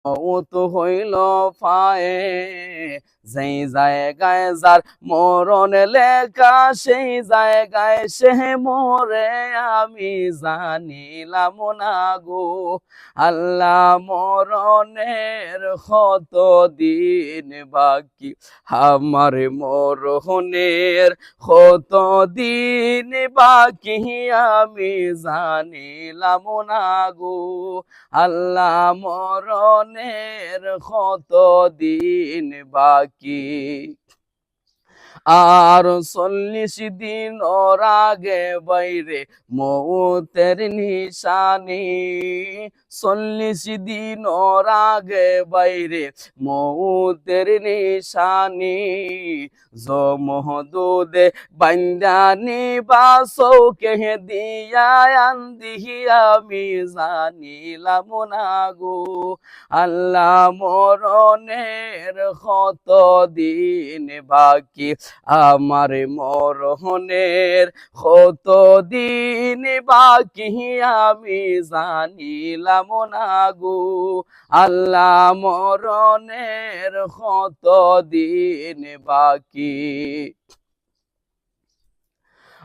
মৌত হইল ফায়ে, যেই জায়গায় যার মরণ লেখা সেই জায়গায় সে মরে আমি জানিলাম না গো। আল্লাহ মরণের কত দিন বাকি, আমার মরণের কত দিন বাকি আমি জানিলাম না গো। আল্লাহ মরণের কত দিন বাকি, আর 40 দিন ওর আগে বাইরে মৌতের নিশানি। 40 দিন ওর আগে বাইরে মৌতের নিশানি। জমদুদে বান্দানি বাসৌকে দিয়া আন্দিহি আমি জানিলাম না গো। আল্লাহ মরণের কত দিন বাকি, আমার মরণের কত দিন বাকি আমি জানিলাম না গো। আল্লাহ মরণের কত দিন বাকি,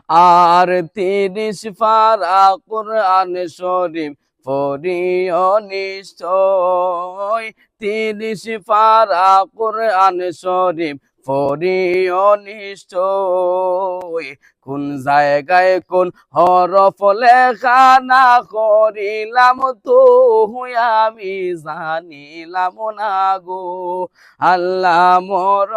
আর 30 পারা কুরআন শরীফ পড়িও নিশ্চয়। 30 পারা কুরআন শরীফ পড়িও নিশ্চয়। কোন জায়গায় কোন হরফ লেখা না করিলাম তো আমি জানিলাম না গো। আল্লাহ মর